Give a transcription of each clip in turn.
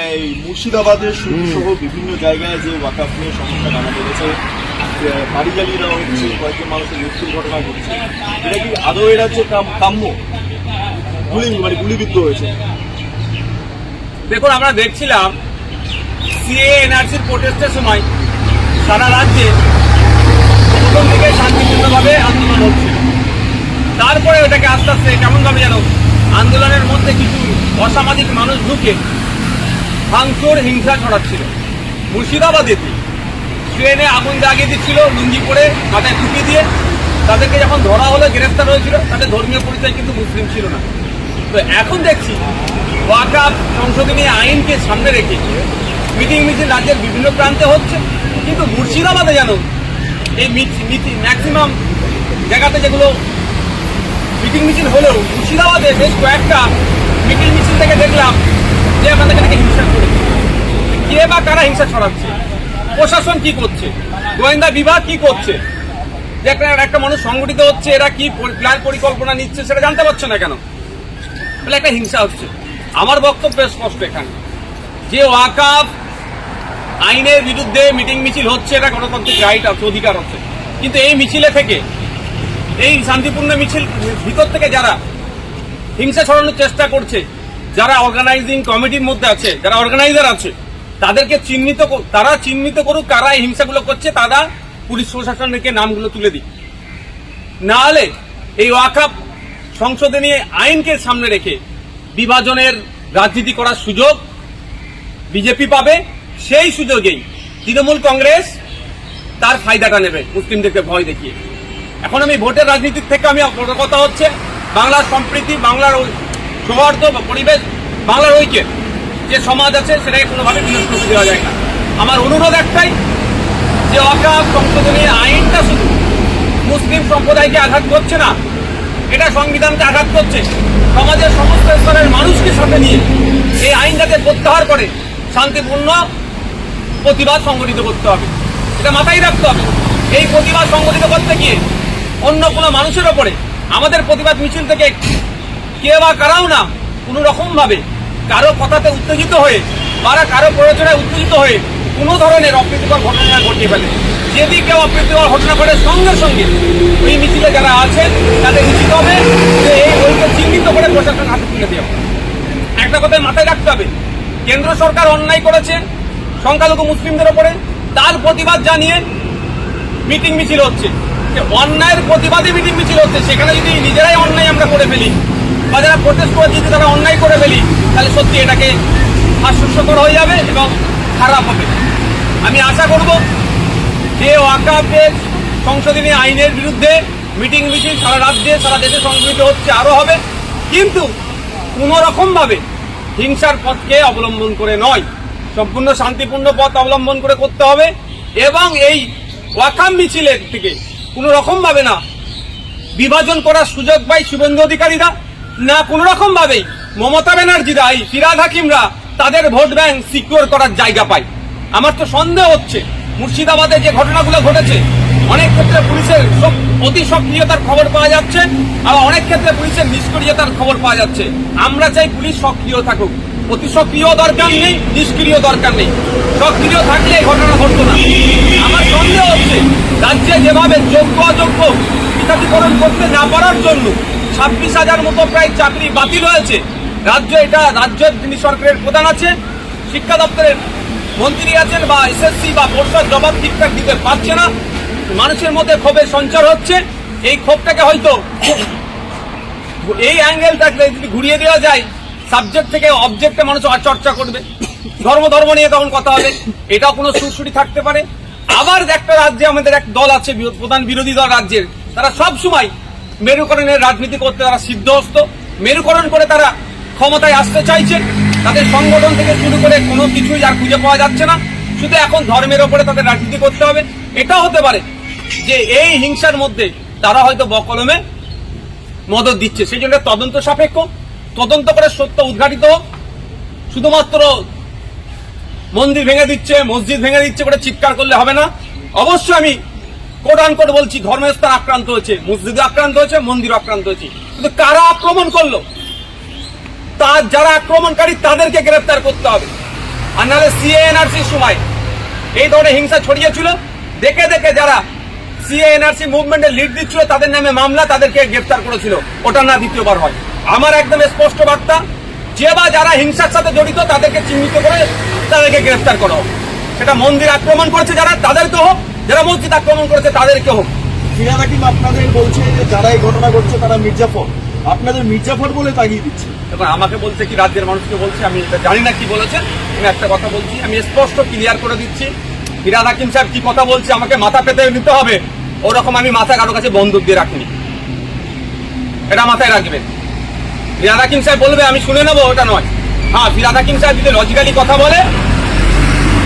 এই মুর্শিদাবাদের সহ বিভিন্ন জায়গায় যে ওয়াকফ নিয়ে সমস্যা জানা বেড়েছে, বাড়ি জ্বালিয়ে দেওয়া হচ্ছে, কয়েকজন মানুষের মৃত্যুর ঘটনা ঘটছে, এটা কি আদৌ এর হচ্ছে কাম্য? গুলিবিদ্ধ হয়েছে। দেখুন, আমরা দেখছিলাম সিএ এনআরসির প্রোটেস্টের সময় সারা রাজ্যে প্রথম থেকে শান্তিপূর্ণভাবে আন্দোলন হচ্ছিল। তারপরে ওটাকে আস্তে আস্তে কেমনভাবে যেন আন্দোলনের মধ্যে কিছু অসামাজিক মানুষ ঢুকে ভাঙচুর হিংসা ছড়াচ্ছিল। মুর্শিদাবাদে ট্রেনে আগুন লাগিয়ে দিচ্ছিল লুঙ্গি পরে, মাথায় টুপি দিয়ে। তাদেরকে যখন ধরা হলো, গ্রেফতার হয়েছিল, তাদের ধর্মীয় পরিচয় কিন্তু মুসলিম ছিল না। তো এখন দেখছি ওয়াকফ সংশোধনী আইনকে সামনে রেখে মিটিং মিছিল রাজ্যের বিভিন্ন প্রান্তে হচ্ছে, কিন্তু মুর্শিদাবাদে যেন এই ম্যাক্সিমাম জায়গাতে যেগুলো মিটিং মিছিল হলেও মুর্শিদাবাদে বেশ কয়েকটা মিটিং মিছিল থেকে দেখলাম যে আমাদের থেকে হিংসা করেছে। কে বা কারা হিংসা ছড়াচ্ছে? প্রশাসন কি করছে? গোয়েন্দা বিভাগ কি করছে? যে একটা মানুষ সংগঠিত হচ্ছে, এরা কি প্ল্যান পরিকল্পনা নিচ্ছে সেটা জানতে পারছে না কেন? তাহলে একটা হিংসা হচ্ছে। আমার বক্তব্য স্পষ্ট এখানে, যে ওয়াকফ আইনের বিরুদ্ধে মিটিং মিছিল হচ্ছে, এটা গণতান্ত্রিক রাইট আছে, অধিকার আছে, কিন্তু এই মিছিলে থেকে, এই শান্তিপূর্ণ মিছিল ভিতর থেকে যারা হিংসা ছড়ানোর চেষ্টা করছে, যারা অর্গানাইজিং কমিটির মধ্যে আছে, যারা অর্গানাইজার আছে, তাদেরকে চিহ্নিত করুক কারা এই হিংসাগুলো করছে, তারা পুলিশ প্রশাসনকে নামগুলো তুলে দিক। না হলে এই ওয়াকফ সংশোধনী আইনকে সামনে রেখে বিভাজনের রাজনীতি করার সুযোগ বিজেপি পাবে। সেই সুযোগেই তৃণমূল কংগ্রেস তার ফায়দাটা নেবে মুসলিমদেরকে ভয় দেখিয়ে। এখন আমি ভোটের রাজনীতির থেকে বড় কথা হচ্ছে বাংলার সম্প্রীতি, বাংলার সৌহার্দ্য বা পরিবেশ, বাংলার ঐক্যের যে সমাজ আছে সেটাকে কোনোভাবে বিনষ্ট করে দেওয়া যায় না। আমার অনুরোধ একটাই, যে ওয়াকফ সংশোধনী আইনটা শুধু মুসলিম সম্প্রদায়কে আঘাত করছে না, এটা সংবিধানকে আঘাত করছে। সমাজের সমস্ত স্তরের মানুষকে সাথে নিয়ে এই আইন যাতে প্রত্যাহার করে শান্তিপূর্ণ প্রতিবাদ সংগঠিত করতে হবে, এটা মাথায় রাখতে হবে। এই প্রতিবাদ সংগঠিত করতে গিয়ে অন্য কোনো মানুষের ওপরে আমাদের প্রতিবাদ মিছিল থেকে কে বা কারাও না কোনো রকমভাবে কারো কথাতে উত্তেজিত হয়ে বা কারো প্রয়োজনে উত্তেজিত হয়ে কোনো ধরনের অপ্রীতিকর ঘটনা ঘটিয়ে ফেলে। যদি কেউ অপ্রীতিকর ঘটনা ঘটে, সঙ্গে সঙ্গে ওই মিছিলে যারা আছেন তাদের উচিত হবে যে এই বইকে চিহ্নিত করে প্রশাসন হাতে তুলে দেওয়া। একটা কথায় মাথায় রাখতে হবে, কেন্দ্র সরকার অন্যায় করেছে সংখ্যালঘু মুসলিমদের ওপরে, তার প্রতিবাদ জানিয়ে মিটিং মিছিল হচ্ছে। অন্যায়ের প্রতিবাদে মিটিং মিছিল হচ্ছে, সেখানে যদি নিজেরাই অন্যায় আমরা করে ফেলি বা যারা প্রোটেস্ট করে যদি তারা অন্যায় করে ফেলি, তাহলে সত্যি এটাকে হাস্যকর হয়ে যাবে এবং খারাপ হবে। আমি আশা করব যে ওয়াকফের সংশোধনী আইনের বিরুদ্ধে মিটিং মিছিল সারা রাজ্যে, সারা দেশে সংগঠিত হচ্ছে, আরো হবে, কিন্তু কোন রকম ভাবে হিংসার পথকে অবলম্বন করে নয়, সম্পূর্ণ শান্তিপূর্ণ পথ অবলম্বন করে করতে হবে। এবং এই ওয়াকফ মিছিলের থেকে কোন রকম ভাবে না বিভাজন করার সুযোগ পায় শুভেন্দু অধিকারীরা, না কোন রকম ভাবেই মমতা ব্যানার্জিরা, এই ফিরহাদ হাকিমরা তাদের ভোট ব্যাংক সিকিউর করার জায়গা পায়। আমার তো সন্দেহ হচ্ছে মুর্শিদাবাদে যে ঘটনাগুলো ঘটেছে, অনেক ক্ষেত্রে পুলিশের অতি সক্রিয়তার খবর পাওয়া যাচ্ছে, আর অনেক ক্ষেত্রে পুলিশের নিষ্ক্রিয়তার খবর পাওয়া যাচ্ছে। আমরা চাই পুলিশ সক্রিয় থাকুক, অতি সক্রিয় দরকার নেই, নিষ্ক্রিয় দরকার নেই। সক্রিয় থাকলে এই ঘটনা ঘটতো না। আমার সন্দেহ হচ্ছে রাজ্যে যেভাবে যোগ্য অযোগ্য পৃথকীকরণ করতে না পারার জন্য 26,000 মতো প্রায় চাকরি বাতিল হয়েছে। রাজ্যের যিনি সরকারের প্রধান আছে, শিক্ষা দপ্তরের মন্ত্রী আছেন বা এসএসসি বা পর্ষদ জবাব ঠিকঠাক দিতে পারছে না, মানুষের মধ্যে ক্ষোভের সঞ্চার হচ্ছে। এই ক্ষোভটাকে হয়তো এই অ্যাঙ্গেলটাকে যদি ঘুরিয়ে দেওয়া যায়, সাবজেক্ট থেকে অবজেক্টে মানুষ চর্চা করবে, ধর্ম নিয়ে তখন কথা হবে, এটাও কোনো সুরসুরি থাকতে পারে। আবার একটা রাজ্যে আমাদের এক দল আছে, প্রধান বিরোধী দল রাজ্যের, তারা সব সময় মেরুকরণের রাজনীতি করতে তারা সিদ্ধহস্ত, মেরুকরণ করে তারা ক্ষমতায় আসতে চাইছে। তাদের সংগঠন থেকে শুরু করে কোনো কিছুই আর খুঁজে পাওয়া যাচ্ছে না, শুধু এখন ধর্মের ওপরে তাদের রাজনীতি করতে হবে। এটাও হতে পারে যে এই হিংসার মধ্যে তারা হয়তো বকলমে মদত দিচ্ছে, সেই জন্য তদন্ত সাপেক্ষ, তদন্ত করে সত্য উদ্ঘাটিত হোক। শুধুমাত্র মন্দির ভেঙে দিচ্ছে, মসজিদ ভেঙে দিচ্ছে করে চিৎকার করলে হবে না। অবশ্যই আমি কোট আনকোট বলছি, ধর্মস্থান আক্রান্ত হয়েছে, মসজিদও আক্রান্ত হয়েছে, মন্দিরও আক্রান্ত হয়েছে, কিন্তু কারা আক্রমণ করলো, যারা আক্রমণকারী তাদেরকে গ্রেফতার করতে হবে। আর নাহলে সিএ এনআরসির সময় এই ধরনের হিংসা ছড়িয়েছিল, দেখে দেখে যারা সিএ এনআরসি মুভমেন্টে লিড দিচ্ছিল তাদের নামে মামলা, তাদেরকে গ্রেফতার করেছিল। ওটা না দ্বিতীয়বার হয়। আমার একদম স্পষ্ট বার্তা, যে বা যারা হিংসার সাথে জড়িত তাদেরকে চিহ্নিত করে তাদেরকে গ্রেফতার করা হোক। সেটা মন্দির আক্রমণ করেছে যারা, তাদেরকে হোক, যারা মসজিদ আক্রমণ করেছে তাদেরকে হোক। ফিরহাদ হাকিম আপনাদের বলছে যে যারা এই ঘটনা ঘটছে তারা মির্জাফর, আপনাদের মির্জাফর বলে তাগিয়ে দিচ্ছে। এখন আমাকে বলছে কি রাজ্যের মানুষকে বলছে, আমি এটা জানি না কি বলেছেন। আমি একটা কথা বলছি, আমি স্পষ্ট ক্লিয়ার করে দিচ্ছি, ফিরহাদ হাকিম সাহেব কি কথা বলছে আমাকে মাথা পেতে নিতে হবে, ওরকম আমি মাথা কারো কাছে বন্দুক দিয়ে রাখিনি, এটা মাথায় রাখবেন। ফিরহাদ হাকিম সাহেব বলবে আমি শুনে নেবো, ওটা নয়। হ্যাঁ, ফিরহাদ হাকিম সাহেব যদি লজিক্যালি কথা বলে,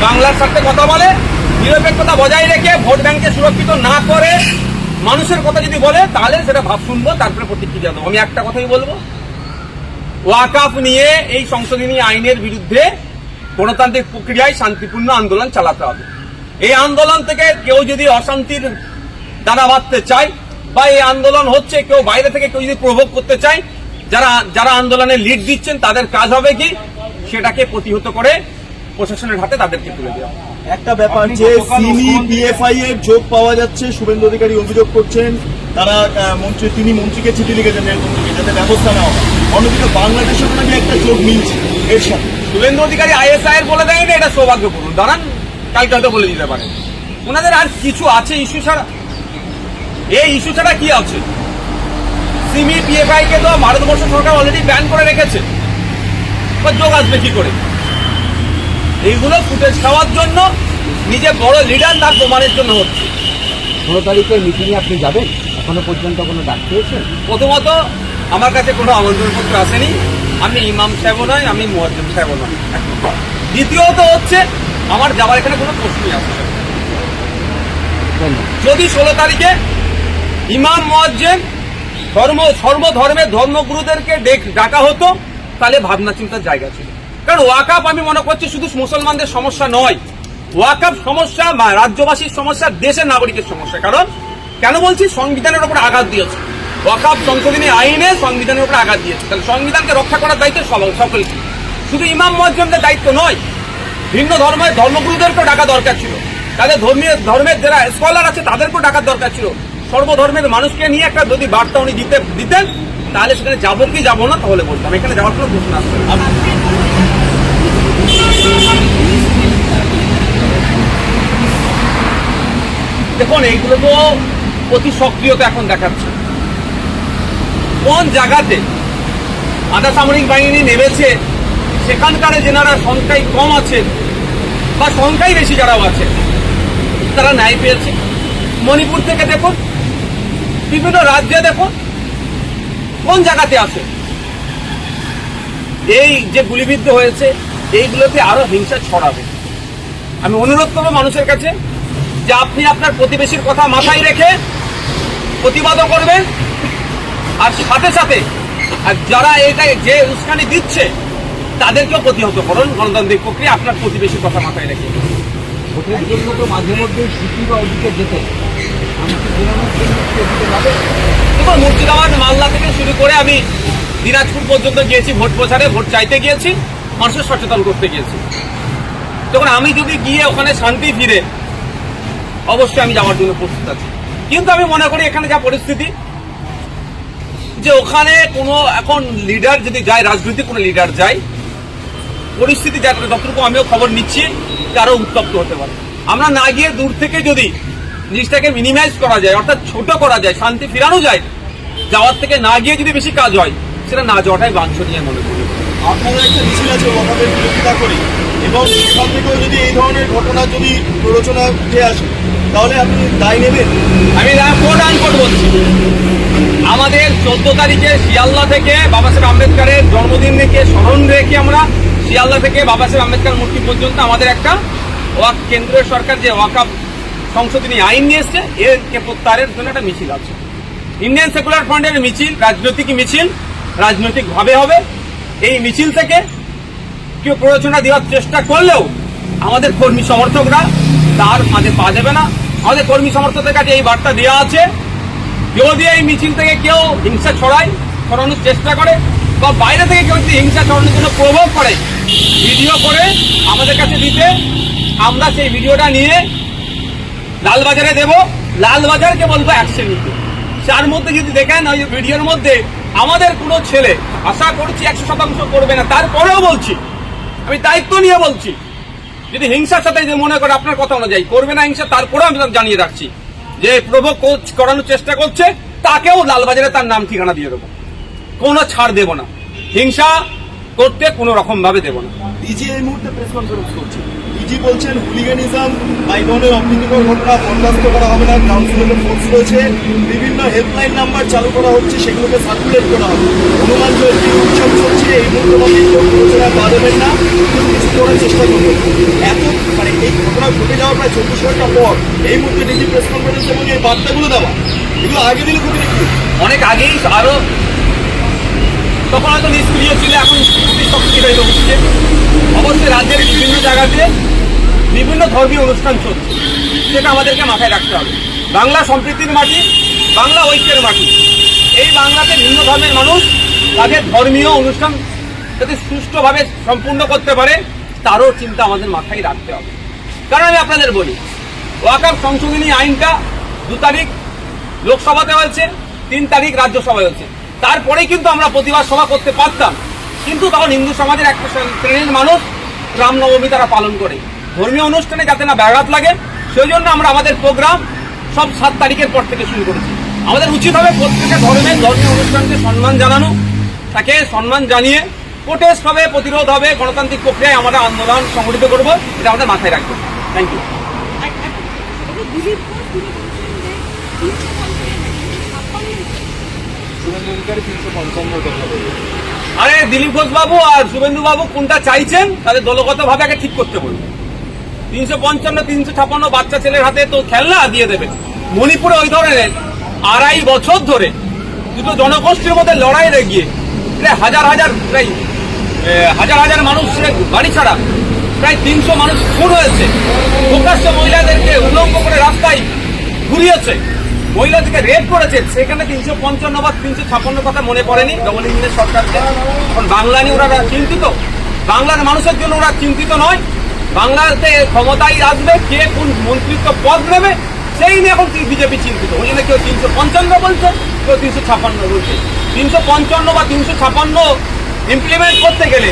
বাংলার সাথে কথা বলে, নিরপেক্ষতা বজায় রেখে ভোট ব্যাংকে সুরক্ষিত না করে মানুষের কথা যদি বলে, তাহলে সেটা ভাব শুনবো, তারপরে প্রতিক্রিয়া দেবো। আমি একটা কথাই বলবো, ওয়াকাফ নিয়ে এই সংশোধনী আইনের বিরুদ্ধে গণতান্ত্রিক প্রক্রিয়ায় শান্তিপূর্ণ আন্দোলন চালাতে হবে। এই আন্দোলন থেকে কেউ যদি অশান্তির দানা বাঁধতে চায়, বা এই আন্দোলন হচ্ছে কেউ বাইরে থেকে কেউ যদি প্রভোগ করতে চায়, যারা আন্দোলনে লিড দিচ্ছেন তাদের কাজ হবে কি সেটাকে প্রতিহত করে প্রশাসনের হাতে তাদেরকে তুলে দেওয়া। একটা ব্যাপার যে সিমি পিএফআই এর যোগ পাওয়া যাচ্ছে, শুভেন্দু অধিকারী অভিযোগ করছেন তারা তিনি মন্ত্রীকে চিঠি লিখেছেন রেলমন্ত্রীকে যাতে ব্যবস্থা নেওয়া হয়। অন্যদিকে বাংলাদেশের নাকি একটা যোগ মিলছে এর সাথে। শুভেন্দু অধিকারী আইএসআই এর বলে দেয়নি, এটা সৌভাগ্যপূর্ণ। দাঁড়ান, কালকে হয়তো বলে দিতে পারে। ওনাদের আর কিছু আছে ইস্যু ছাড়া? এই ইস্যু ছাড়া কি আছে? সিমি পিএফআই কে তো ভারতবর্ষ সরকার অলরেডি ব্যান করে রেখেছে, যোগ আসবে কি করে? এইগুলো ফুটেজ খাওয়ার জন্য, নিজে বড় লিডার তার প্রমাণের জন্য হচ্ছে। 16 তারিখের মিটিংয়ে আপনি যাবেন? এখনো পর্যন্ত কোনো ডাক পেয়েছেন? প্রথমত আমার কাছে কোনো আমন্ত্রণপত্র আসেনি, আমি ইমাম সাহেবও নয়, আমি মুয়াজ্জিম সাহেবও নয়। দ্বিতীয়ত হচ্ছে আমার যাওয়ার এখানে কোনো প্রশ্নই আসছে না। যদি 16 তারিখে ইমাম মুয়াজ্জিম সর্বধর্মের ধর্মগুরুদেরকে ডাকা হতো, তাহলে ভাবনা চিন্তার জায়গা ছিল। কারণ ওয়াকাফ আমি মনে করছি শুধু মুসলমানদের সমস্যা নয়, ওয়াকাফ সমস্যা রাজ্যবাসীর সমস্যা, দেশের নাগরিকের সমস্যা। কারণ কেন বলছি, সংবিধানের উপর আঘাত দিয়েছে ওয়াকাফ সংশোধনী আইনে, সংবিধানের উপর আঘাত দিয়েছে। তাহলে সংবিধানকে রক্ষা করার দায়িত্ব সকলকে, শুধু ইমাম মুয়াজ্জিমদের দায়িত্ব নয়। ভিন্ন ধর্মের ধর্মগুরুদেরকেও ডাকা দরকার ছিল, তাদের ধর্মের যারা স্কলার আছে তাদেরকেও ডাকার দরকার ছিল। সর্বধর্মের মানুষকে নিয়ে একটা যদি বার্তা উনি দিতেন, তাহলে সেখানে যাবো কি যাবো না তাহলে বলতাম, এখানে যাওয়ার কোনো প্রশ্ন আসবে না। দেখুন, এইগুলো তো অতি সক্রিয়তা এখন দেখাচ্ছে। কোন জায়গাতে আধা সামরিক বাহিনী নেমেছে, সেখানকার যেনারা সংখ্যায় কম আছে বা সংখ্যায় বেশি যারাও আছে, তারা ন্যায় পেয়েছে। মণিপুর থেকে দেখুন, বিভিন্ন রাজ্যে দেখুন, কোন জায়গাতে আছে। এই যে গুলিবিদ্ধ হয়েছে, এইগুলোতে আরো হিংসা ছড়াবে। আমি অনুরোধ করবো মানুষের কাছে যে আপনি আপনার প্রতিবেশীর কথা মাথায় রেখে প্রতিবাদও করবেন, আর সাথে সাথে আর যারা এটা যে উস্কানি দিচ্ছে তাদেরকেও প্রতিহত করুন গণতান্ত্রিক প্রক্রিয়া, আপনার প্রতিবেশীর কথা মাথায় রেখে। ভোটের জন্য তো মাঝে মধ্যে সিটি বা ওদিকে যেতে, আমি কি দেখুন, মুর্শিদাবাদ মালদা থেকে শুরু করে আমি দিনাজপুর পর্যন্ত গিয়েছি, ভোট প্রচারে ভোট চাইতে গিয়েছি, মানুষের সচেতন করতে গিয়েছি। তখন আমি যদি গিয়ে ওখানে শান্তি ফিরে, অবশ্যই আমি যাওয়ার জন্য প্রস্তুত আছি। কিন্তু আমি মনে করি এখানে যা পরিস্থিতি, যে ওখানে কোনো এখন লিডার যদি যায়, রাজনৈতিক কোনো লিডার যায়, পরিস্থিতি যতটুকু আমিও খবর নিচ্ছি যে আরো উত্তপ্ত হতে পারে। আমরা না গিয়ে দূর থেকে যদি জিনিসটাকে মিনিমাইজ করা যায়, অর্থাৎ ছোট করা যায়, শান্তি ফিরানো যায়, যাওয়ার থেকে না গিয়ে যদি বেশি কাজ হয়, সেটা না যাওয়াটাই বাঞ্ছনীয় মনে করি। আপনাদের একটা মিছিল আছে ওয়াকাফের বিরোধিতা করে, এবং সেখান থেকেও যদি এই ধরনের ঘটনা যদি প্ররোচনা উঠে আসে, তাহলে আপনি দায় নেবেন? আমি কোট আনকোট বলছি, আমাদের 14 তারিখে শিয়ালদা থেকে বাবা সাহেব আম্বেদকরের জন্মদিন থেকে স্মরণ রেখে আমরা শিয়ালদা থেকে বাবা সাহেব আম্বেদকর মূর্তি পর্যন্ত আমাদের একটা কেন্দ্রীয় সরকার যে ওয়াকাফ সংশোধনী আইন নিয়ে এসছে, এরকে প্রত্যাহারের জন্য একটা মিছিল আছে। ইন্ডিয়ান সেকুলার ফ্রন্টের মিছিল রাজনৈতিক মিছিল, রাজনৈতিকভাবে হবে। এই মিছিল থেকে কেউ প্ররোচনা দেওয়ার চেষ্টা করলেও আমাদের কর্মী সমর্থকরা তার মাঝে পা দেবে না। আমাদের কর্মী সমর্থকদের কাছে এই বার্তা দেওয়া আছে, যদি এই মিছিল থেকে কেউ হিংসা ছড়ানোর চেষ্টা করে, বা বাইরে থেকে কেউ যদি হিংসা ছড়ানোর জন্য প্রভোগ করে, ভিডিও করে আমাদের কাছে দিতে, আমরা সেই ভিডিওটা নিয়ে লালবাজারে দেব, লালবাজারকে বলবো অ্যাকশন নিতে। তার মধ্যে যদি দেখেন ওই ভিডিওর মধ্যে আমাদের কোনো ছেলে, আশা করছি 100% করবে না, তারপরেও বলছি, আমি দায়িত্ব নিয়ে বলছি, যদি হিংসার সাথে যে মনে করে আপনার কথা অনুযায়ী করবে না হিংসা, তারপরেও আমি জানিয়ে রাখছি যে প্রভোগ করানোর চেষ্টা করছে তাকেও লালবাজারে তার নাম ঠিকানা দিয়ে দেবো, কোনো ছাড় দেব না, হিংসা করতে কোনো রকম ভাবে দেব না। ডিজি এই মুহূর্তে প্রেস কনফারেন্স করছে, ডিজি বলছেন হুলিগানিজম বা এই ধরনের অপ্রীতিকর ঘটনা বরদাস্ত করা হবে না, কাউন্সিলের ফোর্স রয়েছে, বিভিন্ন হেল্পলাইন নাম্বার চালু করা হচ্ছে, সেগুলোকে সার্কুলেট করা হবে, হনুমান জয়ন্তী উৎসব চলছে, এই মুহূর্তে প্রচারা পা দেবেন না, কিছু করার চেষ্টা করবেন। এত মানে এই ঘটনা ঘটে যাওয়ার প্রায় 24 ঘন্টা পর এই মুহূর্তে ডিজি প্রেস কনফারেন্স এবং এই বার্তাগুলো দেওয়া, এগুলো আগে দিলে খুবই একটু অনেক আগেই আরো, তখন হয়তো নিষ্ক্রিয় ছিল, এখন খুবই সক্রিয় হয়ে উঠছে। অবশ্যই রাজ্যের বিভিন্ন জায়গাতে বিভিন্ন ধর্মীয় অনুষ্ঠান চলছে, সেটা আমাদেরকে মাথায় রাখতে হবে। বাংলা সম্প্রীতির মাটি, বাংলা ঐক্যের মাটি, এই বাংলাতে ভিন্ন ধর্মের মানুষ তাদের ধর্মীয় অনুষ্ঠান যদি সুষ্ঠুভাবে সম্পূর্ণ করতে পারে, তারও চিন্তা আমাদের মাথায় রাখতে হবে। কারণ আমি আপনাদের বলি, ওয়াকফ সংশোধনী আইনটা 2 তারিখ লোকসভাতে হয়েছে, 3 তারিখ রাজ্যসভায় হয়েছে, তারপরেই কিন্তু আমরা প্রতিবাদ সভা করতে পারতাম, কিন্তু তখন হিন্দু সমাজের একটা শ্রেণীর মানুষ রামনবমী তারা পালন করে, ধর্মীয় অনুষ্ঠানে যাতে না ব্যাঘাত লাগে, সেই জন্য আমরা আমাদের প্রোগ্রাম সব 7 তারিখের পর থেকে শুরু করেছি। আমাদের উচিত হবে প্রত্যেকটা ধর্মীয় অনুষ্ঠানকে সম্মান জানানো, তাকে সম্মান জানিয়ে প্রোটেস্ট হবে, প্রতিরোধ হবে, গণতান্ত্রিক প্রক্রিয়ায় আমরা আন্দোলন সংগঠিত করব, এটা আমাদের মাথায় রাখবো। Thank you. আরে দিলীপ ঘোষ বাবু আর শুভেন্দু বাবু কোনটা চাইছেন তাদের দলগত ভাবে আগে ঠিক করতে বলুন। 355, 356 বাচ্চা ছেলের হাতে তো খেলনা দিয়ে দেবে। মণিপুরে ওই ধরনের 2.5 বছর ধরে দুটো জনগোষ্ঠীর মধ্যে লড়াই লেগিয়ে প্রায় হাজার মানুষ বাড়ি ছাড়া, প্রায় 300 মানুষ খুন হয়েছে, প্রকাশ্য মহিলাদেরকে উল্লঙ্ঘ করে রাস্তায় ঘুরিয়েছে, মহিলাদেরকে রেপ করেছে, সেখানে 355 বা 356 কথা মনে পড়েনি ডবল ইঞ্জিনের সরকারকে। এখন বাংলা নিয়ে ওরা চিন্তিত, বাংলার মানুষের জন্য ওরা চিন্তিত নয়, বাংলাতে ক্ষমতায় আসবে কে কোন মন্ত্রিত্ব পদ নেবে সেই নিয়ে এখন বিজেপি চিন্তিত। ওই জন্য কেউ 355 বলছে, কেউ 356 বলছে। 355 বা 356 ইমপ্লিমেন্ট করতে গেলে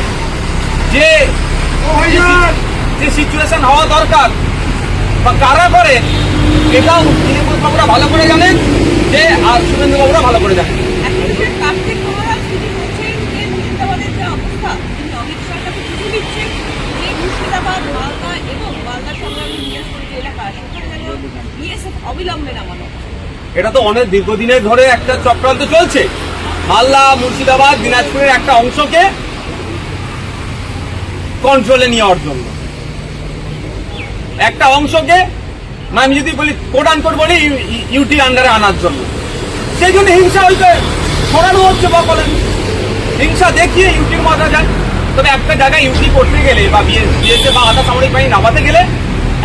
যে সিচুয়েশন হওয়া দরকার বা কারা করে, এটাও দিলীপ বাবুরা ভালো করে জানেন, যে আর শুভেন্দু বাবুরা ভালো করে জানেন। এটা তো অনেক দীর্ঘদিনের ধরে একটা চক্রান্ত চলছে, মালদা, মুর্শিদাবাদ, দিনাজপুরের একটা অংশকে কন্ট্রোলে নেওয়ার জন্য, একটা অংশকে আমি যদি বলি কোট আনকোট বলি ইউটি আন্ডারে আনার জন্য, সেই জন্য হিংসা হইতে ছড়ানো হচ্ছে বা বলেন হিংসা দেখিয়ে ইউটির মাথা যায়। তবে একটা জায়গায় ইউটি করতে গেলে বা বিএসএফ বা আধা সামরিক বাহিনী নামাতে গেলে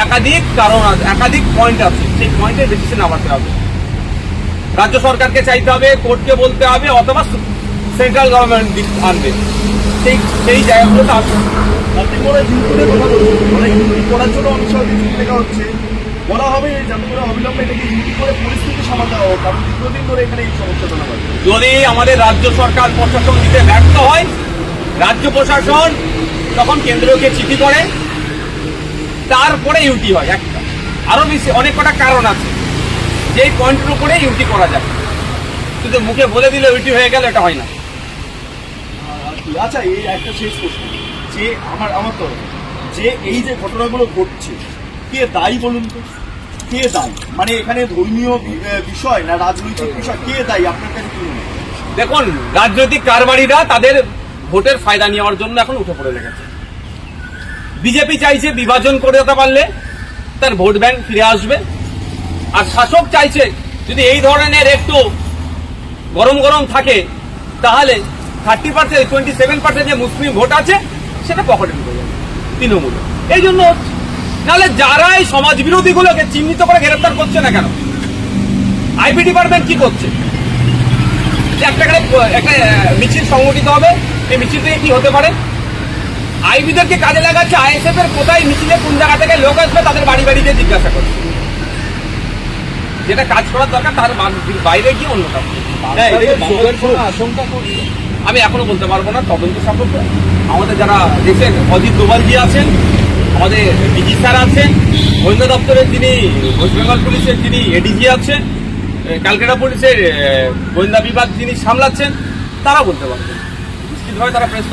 একাধিক কারণ আছে, একাধিক পয়েন্ট আছে, সেই পয়েন্টের বেসিসে নামাতে হবে। রাজ্য সরকারকে চাইতে হবে, কোর্টকে বলতে হবে, অথবা সেন্ট্রাল গভর্নমেন্ট আনবে, সেই জায়গাগুলোতে আসবে। করার জন্য অনেক সময় লেখা হচ্ছে, বলা হবে যাতে করে অবিলম্বে এটাকে ইউটি করে পরিস্থিতি সমাধান হোক, কারণ দীর্ঘদিন ধরে এখানে এই সমস্যা জানা হয়। যদি আমাদের রাজ্য সরকার প্রশাসন দিতে ব্যর্থ হয়, রাজ্য প্রশাসন তখন কেন্দ্রকে চিঠি করে, তারপরে ইউটি হয়। একটা আরো বেশি অনেক কটা কারণ আছে যে পয়েন্টের উপরে ইউটি করা যায়, শুধু মুখে বলে দিলে ইউটি হয়ে গেল, এটা হয় না। আচ্ছা, এই একটা শেষ প্রশ্ন, যে আমার তো যে এই যে ঘটনাগুলো ঘটছে, কে দায়ী বলুন তো? কে দায়ী? মানে এখানে ধর্মীয় বিষয় না রাজনৈতিক বিষয়, কে দায়ী আপনার কাছে কি মনে হয়? দেখুন, রাজনৈতিক কারবারিরা তাদের ভোটের ফায়দা নেওয়ার জন্য এখন উঠে পড়ে লেগেছে। বিজেপি চাইছে বিভাজন করে দিতে পারলে তার ভোট ব্যাংক ফিরে আসবে, আর শাসক চাইছে যদি এই ধরনের একটু গরম গরম থাকে তাহলে 30%, 27% যে মুসলিম ভোট আছে সেটা পকেটে ঢুকে যাবে তৃণমূল। এই জন্য নাহলে যারা এই সমাজ বিরোধীগুলোকে চিহ্নিত করে গ্রেফতার করছে না কেন? আইবি ডিপার্টমেন্ট কি করছে? যে একটা মিছিল সংগঠিত হবে, এই মিছিল থেকে কি হতে পারে? আইবিদেরকে কাজে লাগাচ্ছে, আইএসএফ এর কোথায় মিছিলে কোন জায়গা থেকে লোক আসবে তাদের বাড়ি বাড়িতে জিজ্ঞাসা করছে। যেটা কাজ করার দরকার তার বাইরে গিয়ে অন্য কাজ করছে। হ্যাঁ, এটাকে যোগের কোনো আশঙ্কা করছে? আমি এখনো বলতে পারবো না তদন্ত সাপেক্ষে। আমাদের যারা দেশের অজিত দোভালজি আছেন, আমাদের ডিজি স্যার আছেন, গোয়েন্দা দপ্তরের যিনি ওয়েস্ট বেঙ্গল পুলিশের যিনি এডিজি আছেন, ক্যালকাটা পুলিশের গোয়েন্দা বিভাগ যিনি সামলাচ্ছেন, তারা বলতে পারবেন। নিশ্চিতভাবে তারা প্রেস